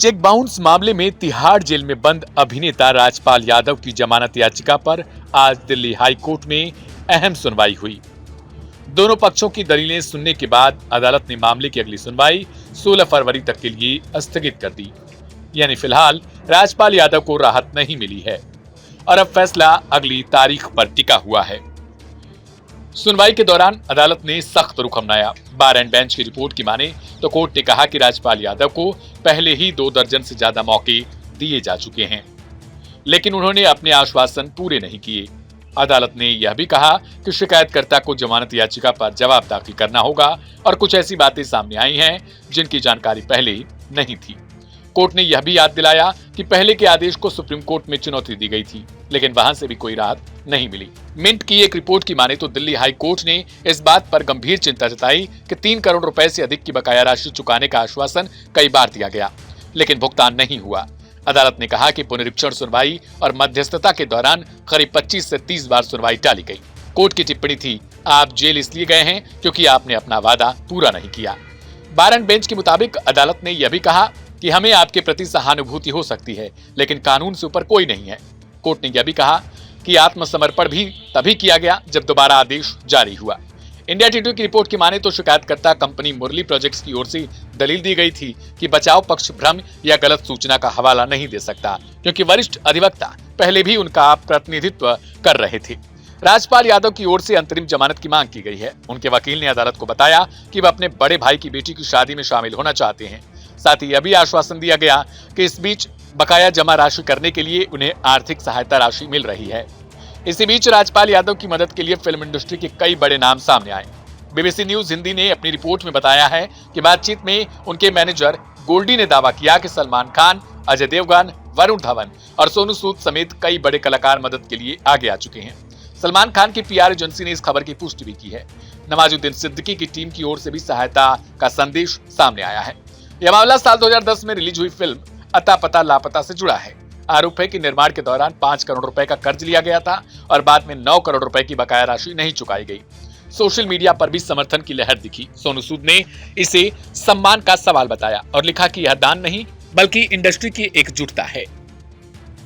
Cheque bounce मामले में Tihar jail में बंद अभिनेता राजपाल यादव की जमानत याचिका पर आज दिल्ली हाई कोर्ट में अहम सुनवाई हुई। दोनों पक्षों की दलीलें सुनने के बाद अदालत ने मामले की अगली सुनवाई 16 फरवरी तक के लिए स्थगित कर दी। यानी फिलहाल राजपाल यादव को राहत नहीं मिली है और अब फैसला अगली तारीख पर टिका हुआ है। सुनवाई के दौरान अदालत ने सख्त रुख अपनाया। बार एंड बेंच की रिपोर्ट की माने तो कोर्ट ने कहा कि राजपाल यादव को पहले ही 2 दर्जन से ज्यादा मौके दिए जा चुके हैं, लेकिन उन्होंने अपने आश्वासन पूरे नहीं किए। अदालत ने यह भी कहा कि शिकायतकर्ता को जमानत याचिका पर जवाब दाखिल करना होगा और कुछ ऐसी बातें सामने आई हैं जिनकी जानकारी पहले नहीं थी। कोर्ट ने यह भी याद दिलाया कि पहले के आदेश को सुप्रीम कोर्ट में चुनौती दी गई थी, लेकिन वहां से भी कोई राहत नहीं मिली। मिंट की एक रिपोर्ट की माने तो दिल्ली हाई कोर्ट ने इस बात पर गंभीर चिंता जताई कि 3 करोड़ रुपए से अधिक की बकाया राशि चुकाने का आश्वासन कई बार दिया गया, लेकिन भुगतान नहीं हुआ। अदालत ने कहा कि पुनरीक्षण सुनवाई और मध्यस्थता के दौरान करीब 25 से 30 बार सुनवाई टाली गई। कोर्ट की टिप्पणी थी, आप जेल इसलिए गए हैं क्योंकि आपने अपना वादा पूरा नहीं किया। बार एंड बेंच के मुताबिक अदालत ने यह भी कहा कि हमें आपके प्रति सहानुभूति हो सकती है, लेकिन कानून से ऊपर कोई नहीं है। कोर्ट ने यह भी कहा कि आत्मसमर्पण भी तभी किया गया जब दोबारा आदेश जारी हुआ। इंडिया टुडे की रिपोर्ट की माने तो शिकायतकर्ता कंपनी मुरली प्रोजेक्ट्स की ओर से दलील दी गई थी कि बचाव पक्ष भ्रम या गलत सूचना का हवाला नहीं दे सकता, क्योंकि वरिष्ठ अधिवक्ता पहले भी उनका प्रतिनिधित्व कर रहे थे। राजपाल यादव की ओर से अंतरिम जमानत की मांग की गई है। उनके वकील ने अदालत को बताया कि वह अपने बड़े भाई की बेटी की शादी में शामिल होना चाहते हैं। साथ ही यह भी आश्वासन दिया गया कि इस बीच बकाया जमा राशि करने के लिए उन्हें आर्थिक सहायता राशि मिल रही है। इसी बीच राजपाल यादव की मदद के लिए फिल्म इंडस्ट्री के कई बड़े नाम सामने आए। बीबीसी न्यूज हिंदी ने अपनी रिपोर्ट में बताया है कि बातचीत में उनके मैनेजर गोल्डी ने दावा किया कि सलमान खान, अजय देवगन, वरुण धवन और सोनू सूद समेत कई बड़े कलाकार मदद के लिए आगे आ चुके हैं। सलमान खान की पीआर एजेंसी ने इस खबर की पुष्टि भी की है। नवाजुद्दीन सिद्दीकी की टीम की ओर से भी सहायता का संदेश सामने आया है। यह मामला साल 2010 में रिलीज हुई फिल्म अता पता लापता से जुड़ा है। आरोप है कि निर्माण के दौरान 5 करोड़ रुपए का कर्ज लिया गया था और बाद में 9 करोड़ रुपए की बकाया राशि नहीं चुकाई गई। सोशल मीडिया पर भी समर्थन की लहर दिखी। सोनू सूद ने इसे सम्मान का सवाल बताया और लिखा कि यह दान नहीं बल्कि इंडस्ट्री की एकजुटता है।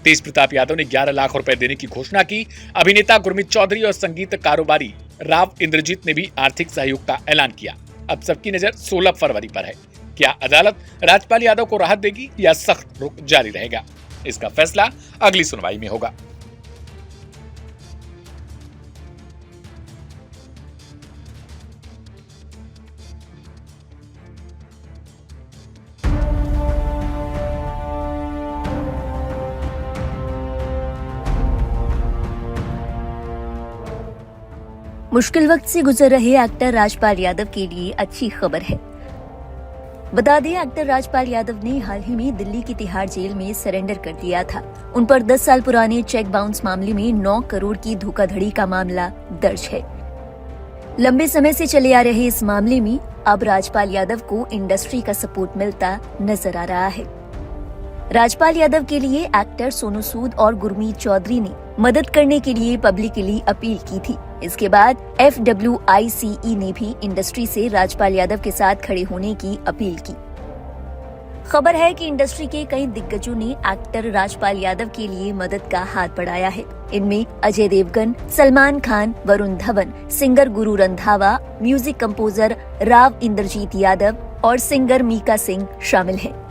तेज प्रताप यादव ने 11 लाख रुपए देने की घोषणा की। अभिनेता गुरमीत चौधरी और संगीत कारोबारी राव इंद्रजीत ने भी आर्थिक सहयोग का ऐलान किया। अब सबकी नजर 16 फरवरी पर है। क्या अदालत राजपाल यादव को राहत देगी या सख्त रुख जारी रहेगा? इसका फैसला अगली सुनवाई में होगा। मुश्किल वक्त से गुजर रहे एक्टर राजपाल यादव के लिए अच्छी खबर है। बता दें, एक्टर राजपाल यादव ने हाल ही में दिल्ली की तिहाड़ जेल में सरेंडर कर दिया था। उन पर 10 साल पुराने चेक बाउंस मामले में 9 करोड़ की धोखाधड़ी का मामला दर्ज है। लंबे समय से चले आ रहे इस मामले में अब राजपाल यादव को इंडस्ट्री का सपोर्ट मिलता नजर आ रहा है। राजपाल यादव के लिए एक्टर सोनू सूद और गुरमीत चौधरी ने मदद करने के लिए पब्लिकली अपील की थी। इसके बाद FWICE ने भी इंडस्ट्री से राजपाल यादव के साथ खड़े होने की अपील की। खबर है कि इंडस्ट्री के कई दिग्गजों ने एक्टर राजपाल यादव के लिए मदद का हाथ बढ़ाया है। इनमें Ajay Devgan, Salman Khan, Varun Dhawan, singer Guru Randhawa, music composer Rao Inderjit Yadav और सिंगर मीका सिंह शामिल हैं।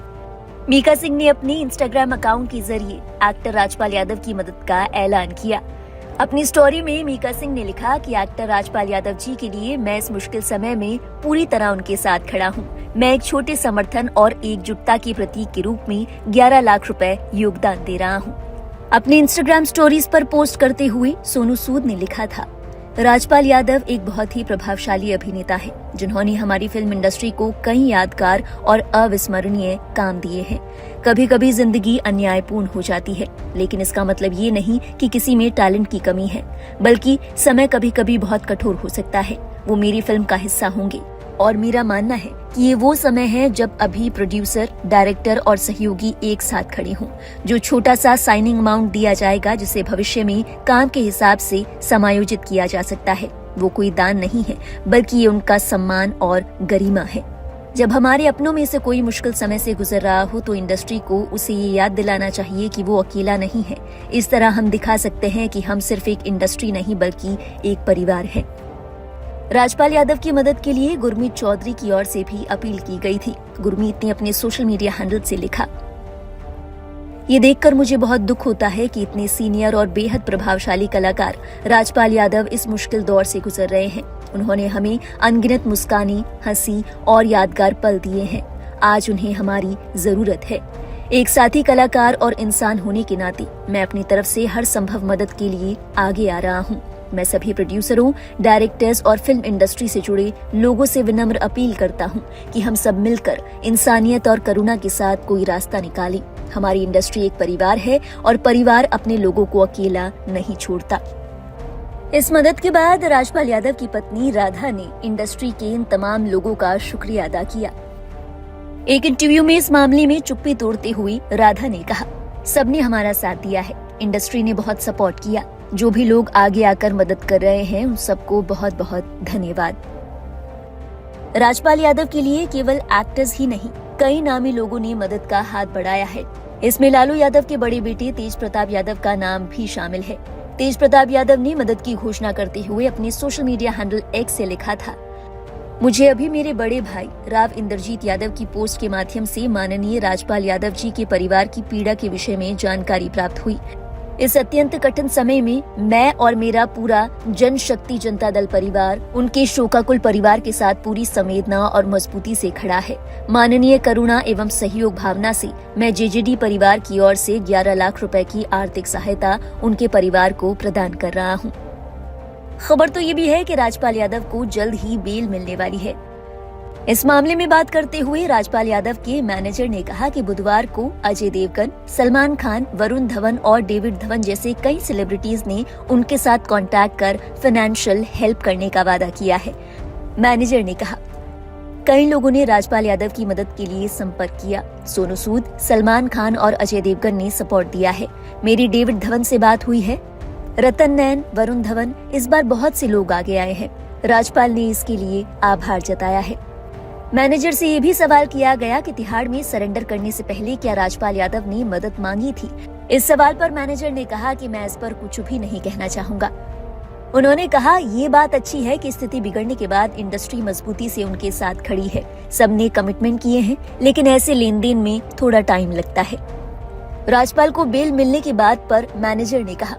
मीका सिंह ने अपने इंस्टाग्राम अकाउंट के जरिए एक्टर राजपाल यादव की मदद का ऐलान किया। अपनी स्टोरी में मीका सिंह ने लिखा कि एक्टर राजपाल यादव जी के लिए मैं इस मुश्किल समय में पूरी तरह उनके साथ खड़ा हूं। मैं एक छोटे समर्थन और एकजुटता के प्रतीक के रूप में 11 लाख रुपए योगदान दे रहा हूं। अपने इंस्टाग्राम स्टोरीज पर पोस्ट करते हुए सोनू सूद ने लिखा था, राजपाल यादव एक बहुत ही प्रभावशाली अभिनेता है, जिन्होंने हमारी फिल्म इंडस्ट्री को कई यादगार और अविस्मरणीय काम दिए हैं। कभी कभी जिंदगी अन्यायपूर्ण हो जाती है, लेकिन इसका मतलब ये नहीं कि किसी में टैलेंट की कमी है, बल्कि समय कभी कभी बहुत कठोर हो सकता है। वो मेरी फिल्म का हिस्सा होंगे और मेरा मानना है कि ये वो समय है जब अभी प्रोड्यूसर, डायरेक्टर और सहयोगी एक साथ खड़े हों। जो छोटा सा साइनिंग अमाउंट दिया जाएगा, जिसे भविष्य में काम के हिसाब से समायोजित किया जा सकता है, वो कोई दान नहीं है, बल्कि ये उनका सम्मान और गरिमा है। जब हमारे अपनों में से कोई मुश्किल समय से गुजर रहा हो तो इंडस्ट्री को उसे ये याद दिलाना चाहिए कि वो अकेला नहीं है। इस तरह हम दिखा सकते हैं कि हम सिर्फ एक इंडस्ट्री नहीं बल्कि एक परिवार है। राजपाल यादव की मदद के लिए गुरमीत चौधरी की ओर से भी अपील की गई थी। गुरमीत ने अपने सोशल मीडिया हैंडल से लिखा, ये देखकर मुझे बहुत दुख होता है कि इतने सीनियर और बेहद प्रभावशाली कलाकार राजपाल यादव इस मुश्किल दौर से गुजर रहे हैं। उन्होंने हमें अनगिनत मुस्कानी, हंसी और यादगार पल दिए हैं। आज उन्हें हमारी जरूरत है। एक साथी कलाकार और इंसान होने के नाते मैं अपनी तरफ से हर संभव मदद के लिए आगे आ रहा हूँ। मैं सभी प्रोड्यूसरों, डायरेक्टर्स और फिल्म इंडस्ट्री से जुड़े लोगों से विनम्र अपील करता हूँ कि हम सब मिलकर इंसानियत और करुणा के साथ कोई रास्ता निकालें। हमारी इंडस्ट्री एक परिवार है और परिवार अपने लोगों को अकेला नहीं छोड़ता। इस मदद के बाद राजपाल यादव की पत्नी राधा ने इंडस्ट्री के इन तमाम लोगों का शुक्रिया अदा किया। एक इंटरव्यू में इस मामले में चुप्पी तोड़ते हुए राधा ने कहा, सबने हमारा साथ दिया है, इंडस्ट्री ने बहुत सपोर्ट किया। जो भी लोग आगे आकर मदद कर रहे हैं उन सबको बहुत बहुत धन्यवाद। राजपाल यादव के लिए केवल एक्टर्स ही नहीं, कई नामी लोगों ने मदद का हाथ बढ़ाया है। इसमें लालू यादव के बड़े बेटे तेज प्रताप यादव का नाम भी शामिल है। तेज प्रताप यादव ने मदद की घोषणा करते हुए अपने सोशल मीडिया हैंडल एक्स से लिखा था, मुझे अभी मेरे बड़े भाई राव इंद्रजीत यादव की पोस्ट के माध्यम से माननीय राजपाल यादव जी के परिवार की पीड़ा के विषय में जानकारी प्राप्त हुई। इस अत्यंत कठिन समय में मैं और मेरा पूरा जनशक्ति जनता दल परिवार उनके शोकाकुल परिवार के साथ पूरी संवेदना और मजबूती से खड़ा है। माननीय करुणा एवं सहयोग भावना से मैं जेजेडी परिवार की ओर से 11 लाख रुपए की आर्थिक सहायता उनके परिवार को प्रदान कर रहा हूं। खबर तो ये भी है कि राजपाल यादव को जल्द ही बेल मिलने वाली है। इस मामले में बात करते हुए राजपाल यादव के मैनेजर ने कहा कि बुधवार को अजय देवगन, सलमान खान, वरुण धवन और डेविड धवन जैसे कई सेलिब्रिटीज ने उनके साथ कांटेक्ट कर फाइनेंशियल हेल्प करने का वादा किया है। मैनेजर ने कहा, कई लोगों ने राजपाल यादव की मदद के लिए संपर्क किया। सोनू सूद, सलमान खान और अजय देवगन ने सपोर्ट दिया है। मेरी डेविड धवन से बात हुई है। रतन नैन, वरुण धवन, इस बार बहुत से लोग आगे आए हैं। राजपाल ने इसके लिए आभार जताया है। मैनेजर से ये भी सवाल किया गया कि तिहाड़ में सरेंडर करने से पहले क्या राजपाल यादव ने मदद मांगी थी। इस सवाल पर मैनेजर ने कहा कि मैं इस पर कुछ भी नहीं कहना चाहूंगा। उन्होंने कहा, ये बात अच्छी है कि स्थिति बिगड़ने के बाद इंडस्ट्री मजबूती से उनके साथ खड़ी है। सबने कमिटमेंट किए हैं, लेकिन ऐसे लेन देन में थोड़ा टाइम लगता है। राजपाल को बेल मिलने के बाद पर मैनेजर ने कहा,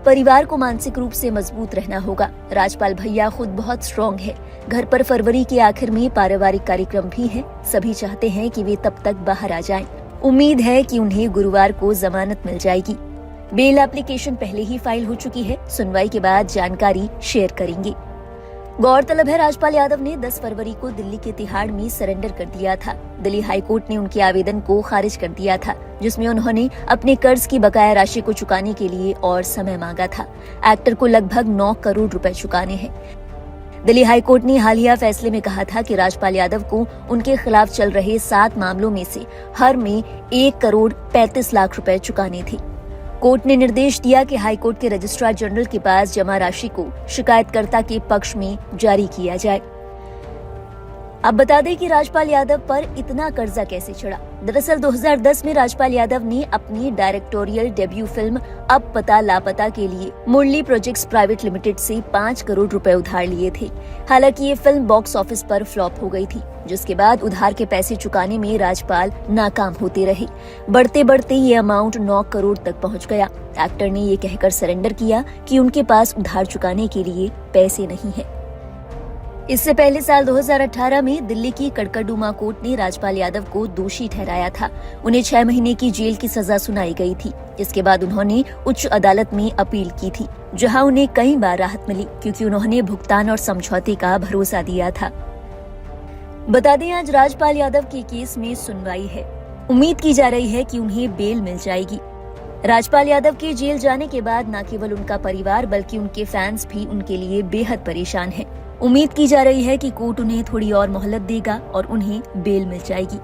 परिवार को मानसिक रूप से मजबूत रहना होगा। राजपाल भैया खुद बहुत स्ट्रॉन्ग है। घर पर फरवरी के आखिर में पारिवारिक कार्यक्रम भी है। सभी चाहते हैं कि वे तब तक बाहर आ जाएं। उम्मीद है कि उन्हें गुरुवार को जमानत मिल जाएगी। बेल एप्लीकेशन पहले ही फाइल हो चुकी है। सुनवाई के बाद जानकारी शेयर करेंगे। गौरतलब है, राजपाल यादव ने 10 फरवरी को दिल्ली के तिहाड़ में सरेंडर कर दिया था। दिल्ली हाईकोर्ट ने उनके आवेदन को खारिज कर दिया था, जिसमें उन्होंने अपने कर्ज की बकाया राशि को चुकाने के लिए और समय मांगा था। एक्टर को लगभग 9 करोड़ रुपए चुकाने हैं। दिल्ली हाईकोर्ट ने हालिया फैसले में कहा था कि राजपाल यादव को उनके खिलाफ चल रहे 7 मामलों में से हर में 1 करोड़ 35 लाख रुपए चुकाने थे। कोर्ट ने निर्देश दिया कि हाईकोर्ट के रजिस्ट्रार जनरल के पास जमा राशि को शिकायतकर्ता के पक्ष में जारी किया जाए। अब बता दें कि राजपाल यादव पर इतना कर्जा कैसे चढ़ा। दरअसल 2010 में राजपाल यादव ने अपनी डायरेक्टोरियल डेब्यू फिल्म अब पता लापता के लिए मुरली प्रोजेक्ट्स प्राइवेट लिमिटेड से 5 करोड़ रुपए उधार लिए थे। हालांकि ये फिल्म बॉक्स ऑफिस पर फ्लॉप हो गई थी, जिसके बाद उधार के पैसे चुकाने में राजपाल नाकाम होते रहे। बढ़ते बढ़ते ये अमाउंट 9 करोड़ तक पहुंच गया। एक्टर ने ये कहकर सरेंडर किया कि उनके पास उधार चुकाने के लिए पैसे नहीं है। इससे पहले साल 2018 में दिल्ली की कड़कड़डूमा कोर्ट ने राजपाल यादव को दोषी ठहराया था। उन्हें 6 महीने की जेल की सजा सुनाई गई थी। इसके बाद उन्होंने उच्च अदालत में अपील की थी, जहां उन्हें कई बार राहत मिली, क्योंकि उन्होंने भुगतान और समझौते का भरोसा दिया था। बता दें, आज राजपाल यादव के केस में सुनवाई है। उम्मीद की जा रही है कि उन्हें बेल मिल जाएगी। राजपाल यादव के जेल जाने के बाद न केवल उनका परिवार बल्कि उनके फैंस भी उनके लिए बेहद परेशान हैं। उम्मीद की जा रही है कि कोर्ट उन्हें थोड़ी और मोहलत देगा और उन्हें बेल मिल जाएगी।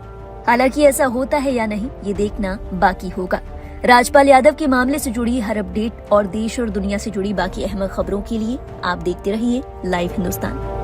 हालांकि ऐसा होता है या नहीं, ये देखना बाकी होगा। राजपाल यादव के मामले से जुड़ी हर अपडेट और देश और दुनिया से जुड़ी बाकी अहम खबरों के लिए आप देखते रहिए लाइव हिंदुस्तान।